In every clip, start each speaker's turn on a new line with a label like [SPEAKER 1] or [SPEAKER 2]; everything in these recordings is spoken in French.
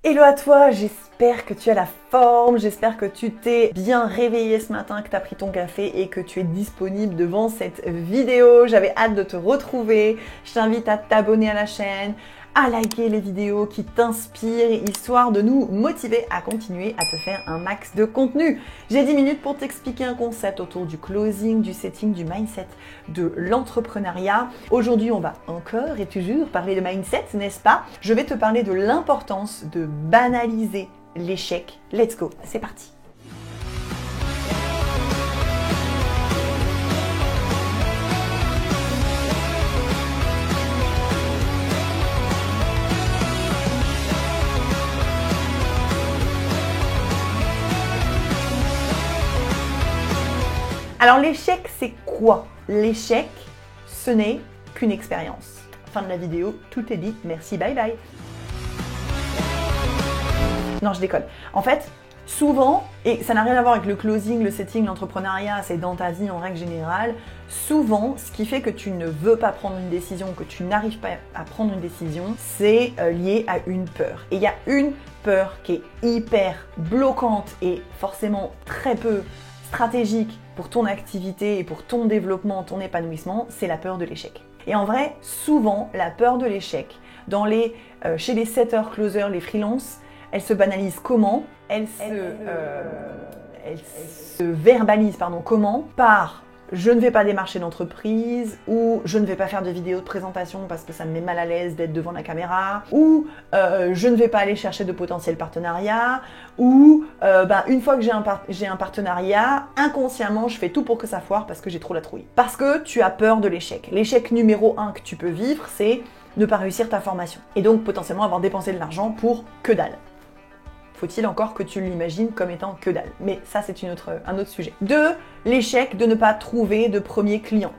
[SPEAKER 1] Hello à toi, j'espère que tu as la forme, j'espère que tu t'es bien réveillé ce matin, que tu as pris ton café et que tu es disponible devant cette vidéo. J'avais hâte de te retrouver, je t'invite à t'abonner à la chaîne, à liker les vidéos qui t'inspirent, histoire de nous motiver à continuer à te faire un max de contenu. J'ai 10 minutes pour t'expliquer un concept autour du closing, du setting, du mindset, de l'entrepreneuriat. Aujourd'hui, on va encore et toujours parler de mindset, n'est-ce pas? Je vais te parler de l'importance de banaliser l'échec. Let's go, c'est parti! Alors l'échec, c'est quoi? L'échec, ce n'est qu'une expérience. Fin de la vidéo, tout est dit, merci, bye bye. Non, je déconne. En fait, souvent, et ça n'a rien à voir avec le closing, le setting, l'entrepreneuriat, c'est dans ta vie en règle générale, souvent, ce qui fait que tu ne veux pas prendre une décision, que tu n'arrives pas à prendre une décision, c'est lié à une peur. Et il y a une peur qui est hyper bloquante et forcément très peu stratégique pour ton activité et pour ton développement, ton épanouissement, c'est la peur de l'échec. Et en vrai, souvent, la peur de l'échec, chez les setters, closers, les freelances, elle se banalise comment? Elle se verbalise, comment? Par je ne vais pas démarcher d'entreprise, ou je ne vais pas faire de vidéos de présentation parce que ça me met mal à l'aise d'être devant la caméra, ou je ne vais pas aller chercher de potentiels partenariats, ou une fois que j'ai un partenariat, inconsciemment je fais tout pour que ça foire parce que j'ai trop la trouille. Parce que tu as peur de l'échec. L'échec numéro 1 que tu peux vivre, c'est ne pas réussir ta formation. Et donc potentiellement avoir dépensé de l'argent pour que dalle. Faut-il encore que tu l'imagines comme étant que dalle. Mais ça, c'est un autre sujet. 2, l'échec de ne pas trouver de premier client.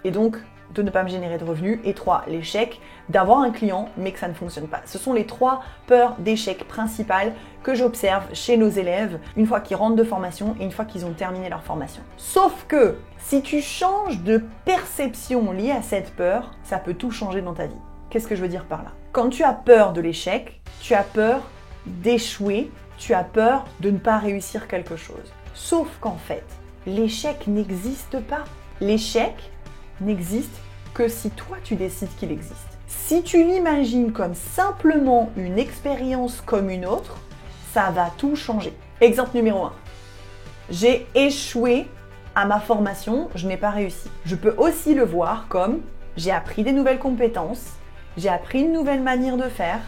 [SPEAKER 1] Et donc, de ne pas me générer de revenus. Et 3, l'échec d'avoir un client, mais que ça ne fonctionne pas. Ce sont les 3 peurs d'échec principales que j'observe chez nos élèves une fois qu'ils rentrent de formation et une fois qu'ils ont terminé leur formation. Sauf que, si tu changes de perception liée à cette peur, ça peut tout changer dans ta vie. Qu'est-ce que je veux dire par là? Quand tu as peur de l'échec, tu as peur d'échouer, tu as peur de ne pas réussir quelque chose. Sauf qu'en fait, l'échec n'existe pas. L'échec n'existe que si toi tu décides qu'il existe. Si tu l'imagines comme simplement une expérience comme une autre, ça va tout changer. Exemple numéro 1. J'ai échoué à ma formation, je n'ai pas réussi. Je peux aussi le voir comme j'ai appris des nouvelles compétences, j'ai appris une nouvelle manière de faire.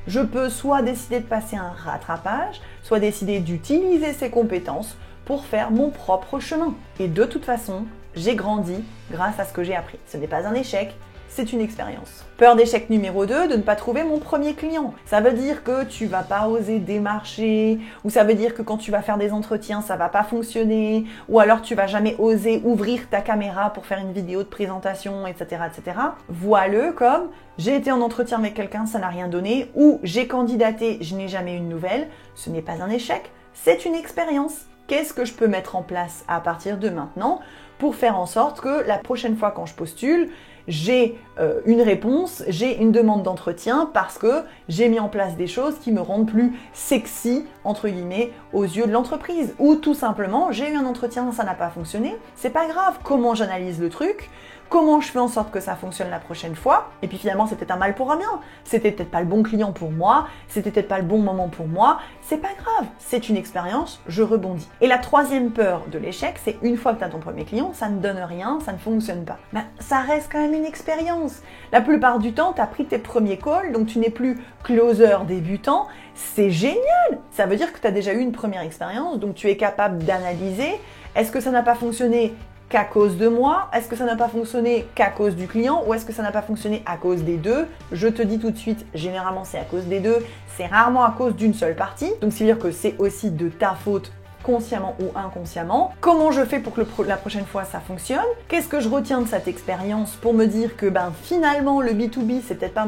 [SPEAKER 1] Je peux soit décider de passer un rattrapage, soit décider d'utiliser ces compétences pour faire mon propre chemin. Et de toute façon, j'ai grandi grâce à ce que j'ai appris. Ce n'est pas un échec, c'est une expérience. Peur d'échec numéro 2, de ne pas trouver mon premier client. Ça veut dire que tu vas pas oser démarcher, ou ça veut dire que quand tu vas faire des entretiens, ça va pas fonctionner, ou alors tu vas jamais oser ouvrir ta caméra pour faire une vidéo de présentation, etc., etc. Vois-le comme j'ai été en entretien avec quelqu'un, ça n'a rien donné, ou j'ai candidaté, je n'ai jamais eu de nouvelles. Ce n'est pas un échec, c'est une expérience. Qu'est-ce que je peux mettre en place à partir de maintenant pour faire en sorte que la prochaine fois quand je postule, j'ai une réponse, j'ai une demande d'entretien parce que j'ai mis en place des choses qui me rendent plus sexy, entre guillemets, aux yeux de l'entreprise. Ou tout simplement, j'ai eu un entretien, ça n'a pas fonctionné, c'est pas grave. Comment j'analyse le truc? Comment je fais en sorte que ça fonctionne la prochaine fois? Et puis finalement, c'était peut-être un mal pour un bien. C'était peut-être pas le bon client pour moi, c'était peut-être pas le bon moment pour moi. C'est pas grave, c'est une expérience, je rebondis. Et la 3e peur de l'échec, c'est une fois que tu as ton premier client, ça ne donne rien, ça ne fonctionne pas. Ça reste quand même une expérience. La plupart du temps, tu as pris tes premiers calls, donc tu n'es plus closer débutant. C'est génial! Ça veut dire que tu as déjà eu une première expérience, donc tu es capable d'analyser. Est-ce que ça n'a pas fonctionné qu'à cause de moi? Est-ce que ça n'a pas fonctionné qu'à cause du client? Ou est-ce que ça n'a pas fonctionné à cause des deux? Je te dis tout de suite, généralement c'est à cause des deux, c'est rarement à cause d'une seule partie. Donc c'est dire que c'est aussi de ta faute, consciemment ou inconsciemment. Comment je fais pour que la prochaine fois ça fonctionne? Qu'est-ce que je retiens de cette expérience pour me dire que finalement le B2B c'est peut-être pas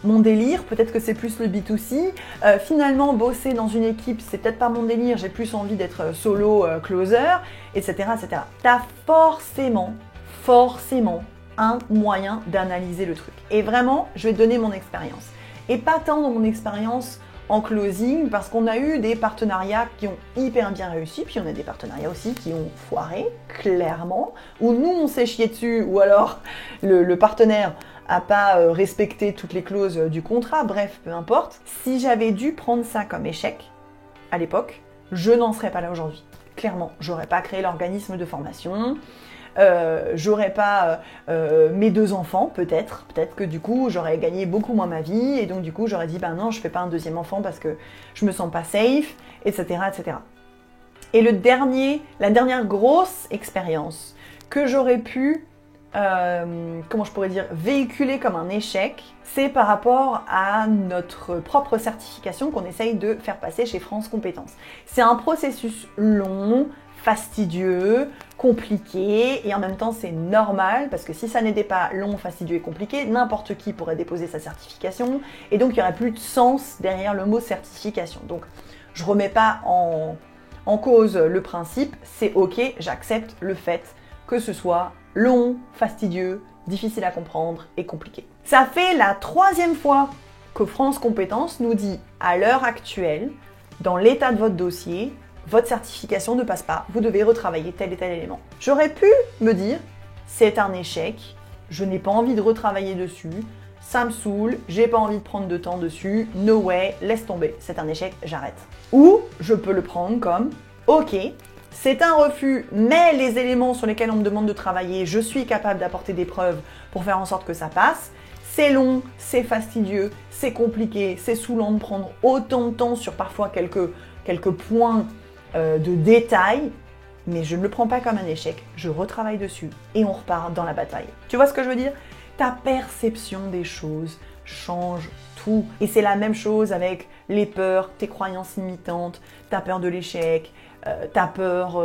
[SPEAKER 1] mon délire, peut-être que c'est plus le B2C. Finalement, bosser dans une équipe, c'est peut-être pas mon délire, j'ai plus envie d'être solo closer, etc., etc. T'as forcément un moyen d'analyser le truc. Et vraiment, je vais te donner mon expérience. Et pas tant dans mon expérience en closing parce qu'on a eu des partenariats qui ont hyper bien réussi, puis on a des partenariats aussi qui ont foiré, clairement, où nous on s'est chié dessus, ou alors le partenaire n'a pas respecté toutes les clauses du contrat, bref, peu importe. Si j'avais dû prendre ça comme échec, à l'époque, je n'en serais pas là aujourd'hui. Clairement, j'aurais pas créé l'organisme de formation, j'aurais pas mes 2 enfants, peut-être que du coup j'aurais gagné beaucoup moins ma vie, et donc du coup j'aurais dit ben non, je fais pas un 2e enfant parce que je me sens pas safe, etc. etc. Et la dernière grosse expérience que j'aurais pu comment je pourrais dire, véhiculer comme un échec, c'est par rapport à notre propre certification qu'on essaye de faire passer chez France Compétences. C'est un processus long, fastidieux, compliqué, et en même temps c'est normal, parce que si ça n'était pas long, fastidieux et compliqué, n'importe qui pourrait déposer sa certification, et donc il n'y aurait plus de sens derrière le mot certification. Donc je remets pas en cause le principe, c'est ok, j'accepte le fait que ce soit long, fastidieux, difficile à comprendre et compliqué. Ça fait la 3e fois que France Compétences nous dit à l'heure actuelle, dans l'état de votre dossier, votre certification ne passe pas, vous devez retravailler tel et tel élément. J'aurais pu me dire, c'est un échec, je n'ai pas envie de retravailler dessus, ça me saoule, j'ai pas envie de prendre de temps dessus, no way, laisse tomber, c'est un échec, j'arrête. Ou je peux le prendre comme, ok, c'est un refus, mais les éléments sur lesquels on me demande de travailler, je suis capable d'apporter des preuves pour faire en sorte que ça passe. C'est long, c'est fastidieux, c'est compliqué, c'est saoulant de prendre autant de temps sur parfois quelques points de détail, mais je ne le prends pas comme un échec, je retravaille dessus et on repart dans la bataille. Tu vois ce que je veux dire? Ta perception des choses change tout. Et c'est la même chose avec les peurs, tes croyances limitantes, ta peur de l'échec, t'as peur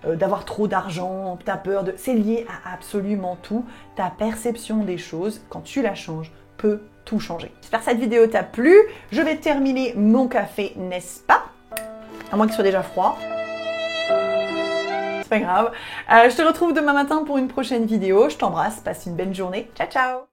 [SPEAKER 1] d'avoir trop d'argent, t'as peur de... C'est lié à absolument tout. Ta perception des choses, quand tu la changes, peut tout changer. J'espère que cette vidéo t'a plu. Je vais terminer mon café, n'est-ce pas? À moins qu'il soit déjà froid. C'est pas grave. Je te retrouve demain matin pour une prochaine vidéo. Je t'embrasse, passe une belle journée. Ciao, ciao!